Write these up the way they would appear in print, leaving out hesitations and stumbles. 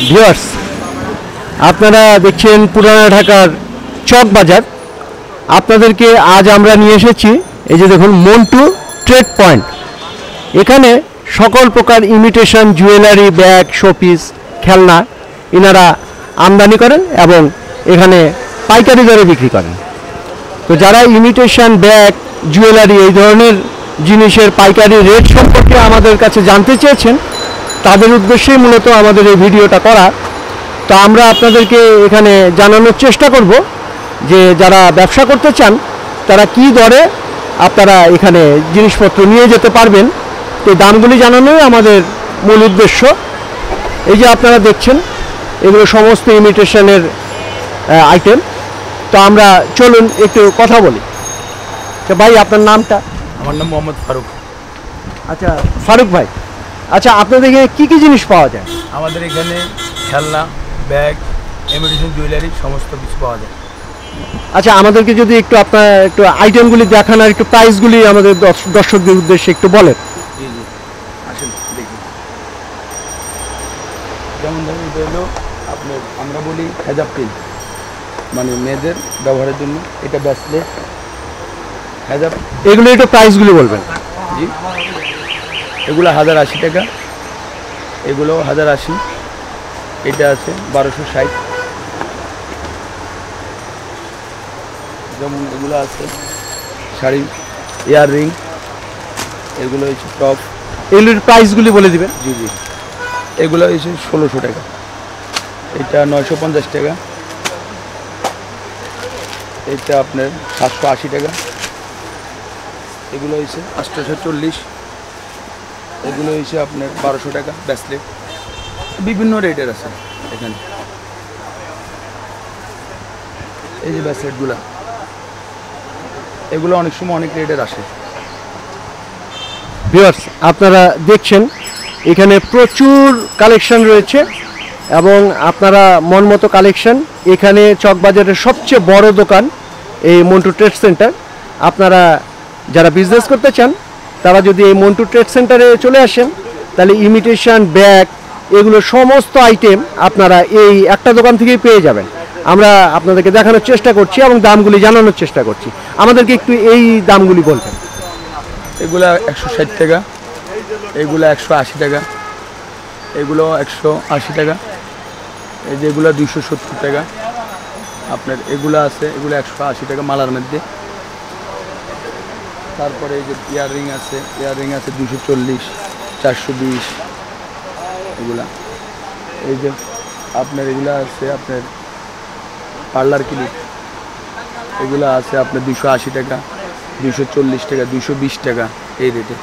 Viewers, আপনারা দেখছেন পুরানা ঢাকার চক বাজার। আপনাদেরকে আজ আমরা নিয়ে এসেছি এই যে দেখুন মন্টু ট্রেড পয়েন্ট। এখানে সকল প্রকার ইমিটেশন জুয়েলারি, ব্যাগ, শোপিস, খেলনা ইনারা আমদানি করেন এবং এখানে পাইকারি দরে বিক্রি করেন। তো যারা ইমিটেশন ব্যাগ, জুয়েলারি এই ধরনের জিনিসের পাইকারি রেট সম্পর্কে আমাদের কাছে জানতে চেয়েছেন, তাদের উদ্দেশ্যেই মূলত আমাদের এই ভিডিওটা করা। তো আমরা আপনাদেরকে এখানে জানানোর চেষ্টা করব যে যারা ব্যবসা করতে চান তারা কি দরে আপনারা এখানে জিনিসপত্র নিয়ে যেতে পারবেন। তো দামগুলি জানানোই আমাদের মূল উদ্দেশ্য। এই যে আপনারা দেখছেন এগুলো সমস্ত ইমিটেশনের আইটেম। তো আমরা চলুন একটু কথা বলি। তো ভাই, আপনার নামটা? আমার নাম মোহাম্মদ ফারুক। আচ্ছা ফারুক ভাই, আচ্ছা আপনাদের এখানে কী কী জিনিস পাওয়া যায়? আমাদের এখানে খেলনা, ব্যাগ, ইমিটেশন জুয়েলারি সমস্ত কিছু পাওয়া যায়। আচ্ছা, আমাদেরকে যদি একটু আপনার একটু আইটেমগুলি দেখান আর একটু প্রাইসগুলি আমাদের দর্শকদের উদ্দেশ্যে একটু বলেন। জি জি, আসেন দেখি। যেমন ধরুন এটা হলো আপনার, আমরা বলি হেজাব পিন, মানে মেয়েদের ব্যবহারের জন্য। এটা ব্যাসলেট, হেজাব। এগুলো একটু প্রাইসগুলি বলবেন। জি, এগুলো 1080 টাকা, এগুলো 1080। এটা আছে 1260। যেমন এগুলো আছে শাড়ি, ইয়াররিং, এগুলো হচ্ছে টপ। এগুলোর প্রাইসগুলি বলে দিবেন। জি জি, এগুলো হচ্ছে 1600 টাকা, এটা 950 টাকা, এটা আপনার 780 টাকা, এগুলো হচ্ছে 840, এগুলো হচ্ছে আপনার 1200 টাকা ব্যাসলেট। বিভিন্ন রেটের আছে এখানে। এই যে ব্যাসলেটগুলো, এগুলো অনেক সময় অনেক রেটের আসে। ভিউয়ার্স, আপনারা দেখছেন এখানে প্রচুর কালেকশন রয়েছে এবং আপনারা মন মতো কালেকশন। এখানে চকবাজারের সবচেয়ে বড় দোকান এই মন্টু ট্রেড সেন্টার। আপনারা যারা বিজনেস করতে চান তারা যদি এই মন্টু ট্রেড সেন্টারে চলে আসেন তাহলে ইমিটেশন ব্যাগ এগুলো সমস্ত আইটেম আপনারা এই একটা দোকান থেকেই পেয়ে যাবেন। আমরা আপনাদেরকে দেখানোর চেষ্টা করছি এবং দামগুলি জানানোর চেষ্টা করছি। আমাদেরকে একটু এই দামগুলি বলবেন। এগুলা 160 টাকা, এগুলো 180 টাকা, এগুলো 180 টাকা, এই যে এগুলো 270 টাকা আপনার। এগুলো আছে, এগুলো 180 টাকা মালার মধ্যে। তারপরে এই যে ইয়াররিং আছে, ইয়াররিং আছে 240, 420 এগুলা। এই যে আপনার এগুলো আছে আপনার পার্লার ক্লিপ, এগুলো আছে আপনার 280 টাকা, 240 টাকা, 220 টাকা এই রেটে।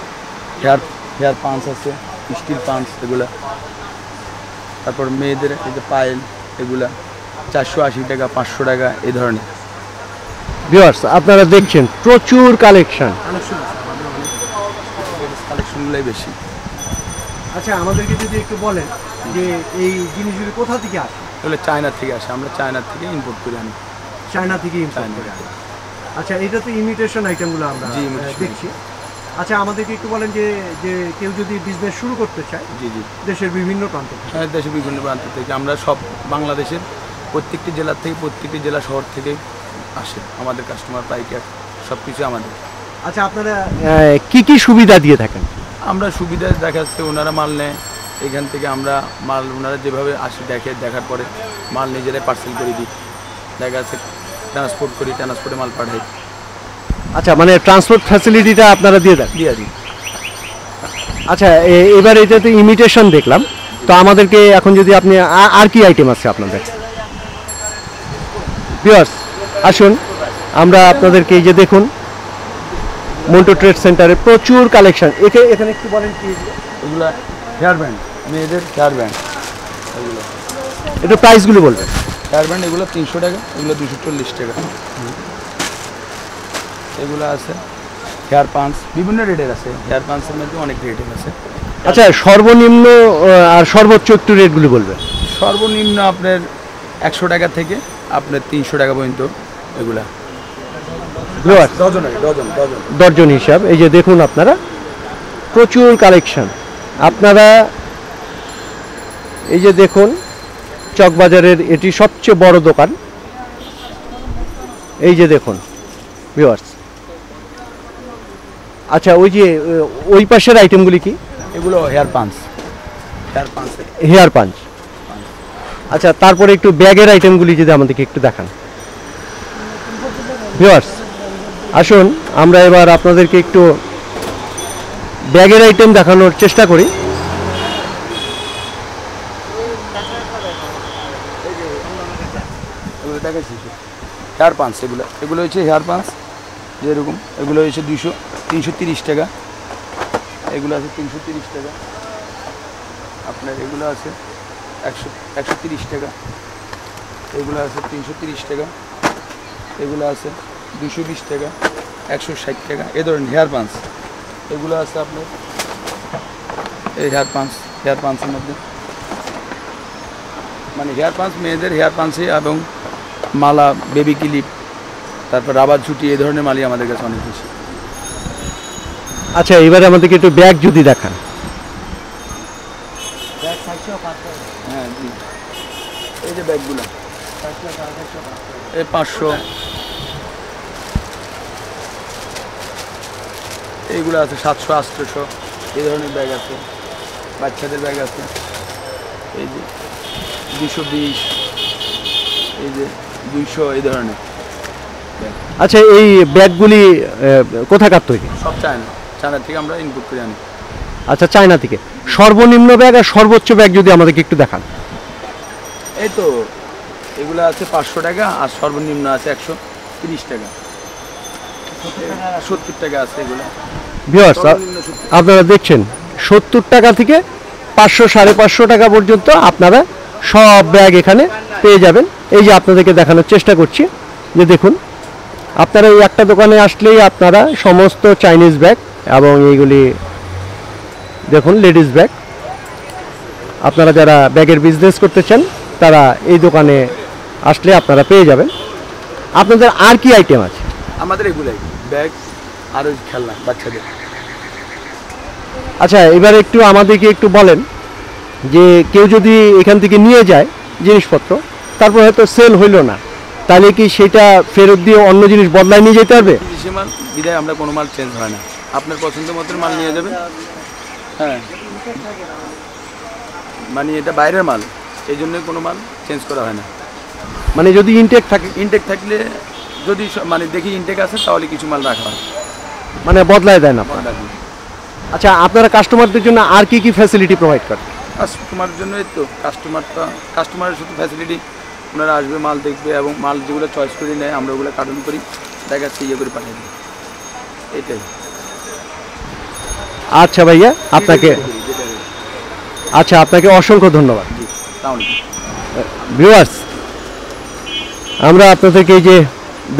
হেয়ার পাঞ্চ আছে, স্টিল পাঞ্চ এগুলা। তারপর মেয়েদের এই যে পায়েল, এগুলা 480 টাকা, 500 টাকা এই ধরনের। ভিউয়ার্স, আপনারা দেখছেন প্রচুর কালেকশন। কালেকশনগুলোই বেশি। আচ্ছা, আমাদেরকে যদি একটু বলেন যে এই জিনিসগুলি কোথা থেকে আসে? এগুলো চায়না থেকে আসে, আমরা চায়না থেকে ইম্পোর্ট করে আনি। চায়না থেকে ইম্পোর্ট করে আনে। আচ্ছা, এটা তো ইমিটেশন আইটেমগুলো আমরা দেখছি। আচ্ছা, আমাদেরকে একটু বলেন যে যে কেউ যদি বিজনেস শুরু করতে চায়, জি জি, দেশের বিভিন্ন প্রান্ত থেকে। হ্যাঁ, দেশের বিভিন্ন প্রান্ত থেকে। আমরা সব বাংলাদেশের প্রত্যেকটি জেলা থেকে, প্রত্যেকটি জেলা শহর থেকে আসে আমাদের কাস্টমার, পাইকার সব কিছু আমাদের। আচ্ছা, আপনারা কি কি সুবিধা দিয়ে থাকেন? আমরা সুবিধা দেখা যাচ্ছে ওনারা মাল নেয় এখান থেকে, আমরা মাল ওনারা যেভাবে আসে দেখার পরে মাল নিজেরাই পার্সেল করে দিই। দেখা যাচ্ছে ট্রান্সপোর্ট করি, ট্রান্সপোর্টে মাল পাঠাই। আচ্ছা, মানে ট্রান্সপোর্ট ফ্যাসিলিটিটা আপনারা দিয়ে দেন? দিয়ে দিই। আচ্ছা, এবার এটা তো ইমিটেশন দেখলাম, তো আমাদেরকে এখন যদি আপনি আর কি আইটেম আছে আপনাদের? ভিউয়ার্স, আসুন আমরা আপনাদেরকে এই যে দেখুন মন্টু ট্রেড সেন্টারে প্রচুর কালেকশন। এখানে একটু বলেন কি এগুলো? হেয়ার ব্যান্ড, মেয়েদের হেয়ার ব্যান্ড, এগুলো একটু প্রাইসগুলো বলবেন। হেয়ার ব্যান্ড এগুলো 300 টাকা, এগুলো 240 টাকা। এগুলো আছে হেয়ার পাঞ্চ, বিভিন্ন রেটের আছে। হেয়ার পাঞ্চের মধ্যে অনেক রেটের আছে। আচ্ছা, সর্বনিম্ন আর সর্বোচ্চ একটু রেটগুলি বলবেন। সর্বনিম্ন আপনার 100 টাকা থেকে আপনার 300 টাকা পর্যন্ত এগুলা। ডজন হিসাব। এই যে দেখুন আপনারা প্রচুর কালেকশন। আপনারা এই যে দেখুন চকবাজারের এটি সবচেয়ে বড় দোকান। এই যে দেখুন ভিউয়ার্স। আচ্ছা, ওই যে ওই পাশের আইটেমগুলি কি? এগুলো হেয়ার পাঞ্চ। Hair punch. আচ্ছা, তারপরে একটু ব্যাগের আইটেমগুলি যদি আমাদেরকে একটু দেখান ভিউয়ার্স। আসুন আমরা এবার আপনাদেরকে একটু ব্যাগের আইটেম দেখানোর চেষ্টা করি। হেয়ার পাঞ্চ এগুলো হচ্ছে হেয়ার পাঞ্চ যেরকম, এগুলো হচ্ছে 330 টাকা, এগুলো আছে 330 টাকা, আপনার এগুলো আছে 130 টাকা, এগুলো আছে 330 টাকা, এগুলো আছে 220 টাকা, 160 টাকা। এ ধরেন হেয়ার পাঞ্চ এগুলো আছে আপনার এই হেয়ার পাঞ্চের মধ্যে মানে হেয়ার পাঞ্চ, মেয়েদের হেয়ার পাঞ্চে এবং মালা, বেবি ক্লিপ, তারপর রাবার ছুটি, এই ধরনের মালই আমাদের কাছে অনেক বেশি। আচ্ছা, এবারে আমাদেরকে একটু ব্যাগ যদি দেখান। হ্যাঁ জি, এই যে ব্যাগগুলো এই 500, এইগুলো আছে 700, 800, এই ধরনের ব্যাগ আছে। বাচ্চাদের ব্যাগ আছে এই যে 220, এই যে 200, এই ধরনের। আচ্ছা, এই ব্যাগগুলি কোথাকার তৈরি? সব চায়না থেকে আমরা ইনপুট করে আনি। আচ্ছা, চায়না থেকে। সর্বনিম্ন ব্যাগ আর সর্বোচ্চ ব্যাগ যদি আমাদেরকে একটু দেখান। এই তো এগুলো আছে 500 টাকা আর সর্বনিম্ন আছে 130 টাকা, 70 টাকা আছে এগুলো। ভিউয়ার্স, সর্বনিম্ন 70। আপনারা দেখছেন 70 টাকা থেকে 500, 550 টাকা পর্যন্ত আপনারা সব ব্যাগ এখানে পেয়ে যাবেন। এই যে আপনাদেরকে দেখানোর চেষ্টা করছি যে দেখুন, আপনারা এই একটা দোকানে আসলেই আপনারা সমস্ত চাইনিজ ব্যাগ এবং এইগুলি দেখুন লেডিস ব্যাগ, আপনারা যারা ব্যাগের বিজনেস করতে চান তারা এই দোকানে আসলে আপনারা পেয়ে যাবেন। আপনাদের আর কি আইটেম আছে? আমাদের এগুলাই ব্যাগ আর ওই খেলনা বাচ্চাদের। আচ্ছা, এবার একটু আমাদেরকে একটু বলেন যে কেউ যদি এখান থেকে নিয়ে যায় জিনিসপত্র, তারপর হয়তো সেল হইল না, তাহলে কি সেটা ফেরত দিয়ে অন্য জিনিস বদলায় নিয়ে যেতে হবে? বিদেশি মাল বিদায় আমরা কোনো মাল চেঞ্জ হয় না, আপনার পছন্দ মতো মাল নিয়ে যাবেন। হ্যাঁ, মানে এটা বাইরের মাল, এই জন্য কোনো মাল চেঞ্জ করা হয় না। মানে যদি ইনটেক থাকে, ইনটেক থাকলে যদি মানে দেখি ইনটেক আছে তাহলে কিছু মাল রাখা হয়, মানে বদলায় দেয় না। রাখি। আচ্ছা, আপনারা কাস্টমারদের জন্য আর কি কি ফ্যাসিলিটি প্রোভাইড করেন? কাস্টমারের জন্য এই তো কাস্টমারের শুধু ফ্যাসিলিটি, ওনারা আসবে, মাল দেখবে এবং মাল যেগুলো চয়েস করে নেয় আমরা ওগুলো কার্টন করি, দেখাচ্ছি ইয়ে করে পাঠিয়ে দিই, এইটাই। আচ্ছা ভাইয়া, আপনাকে অসংখ্য ধন্যবাদ। জি, তাহলে ভিউয়ার্স, আমরা আপনাদেরকে এই যে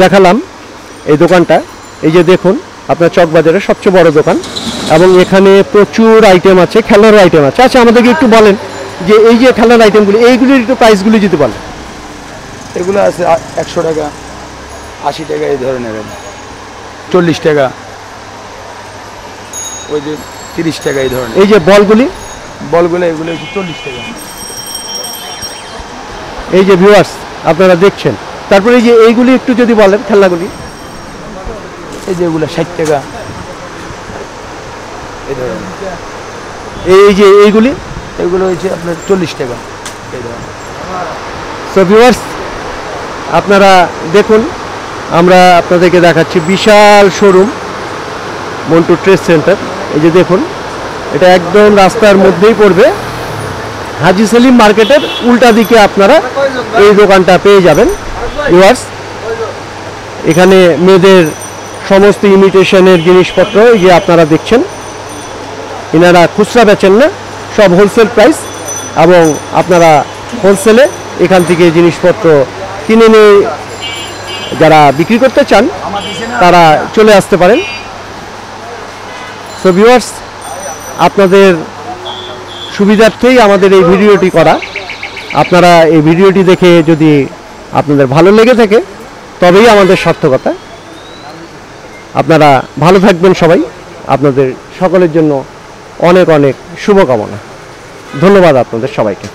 দেখালাম এই দোকানটা, এই যে দেখুন আপনার চকবাজারের সবচেয়ে বড় দোকান এবং এখানে প্রচুর আইটেম আছে, খেলনার আইটেম আছে। আচ্ছা, আমাদেরকে একটু বলেন যে এই যে খেলনার আইটেমগুলি, এইগুলির একটু প্রাইসগুলি যদি বলেন। এগুলো আছে 100 টাকা, 80 টাকা, এই ধরনের 40 টাকা, ওই যে 30 টাকা, এই ধরনের। এই যে বলগুলো এগুলো হচ্ছে 40 টাকা। এই যে ভিউয়ার্স আপনারা দেখছেন। তারপরে এই যে এইগুলি একটু যদি বলেন খেলনাগুলি। এই যে এগুলো 60 টাকা, এই ধরনের। এই যে এগুলো হচ্ছে আপনার 40 টাকা, এই ধরনের। সো ভিউয়ার্স, আপনারা দেখুন, আমরা আপনাদেরকে দেখাচ্ছি বিশাল শোরুম মন্টু ট্রেড সেন্টার। এই যে দেখুন, এটা একদম রাস্তার মধ্যেই পড়বে, হাজি সেলিম মার্কেটের উল্টা দিকে আপনারা এই দোকানটা পেয়ে যাবেন। ভিউয়ার্স, এখানে মেয়েদের সমস্ত ইমিটেশনের জিনিসপত্র এই যে আপনারা দেখছেন, এনারা খুচরা বেচেন না, সব হোলসেল প্রাইস, এবং আপনারা হোলসেলে এখান থেকে জিনিসপত্র কিনে নিয়ে যারা বিক্রি করতে চান তারা চলে আসতে পারেন। সো ভিউয়ার্স, আপনাদের সুবিধার্থেই আমাদের এই ভিডিওটি করা। আপনারা এই ভিডিওটি দেখে যদি আপনাদের ভালো লেগে থাকে তবেই আমাদের সার্থকতা। আপনারা ভালো থাকবেন সবাই, আপনাদের সকলের জন্য অনেক অনেক শুভকামনা। ধন্যবাদ আপনাদের সবাইকে।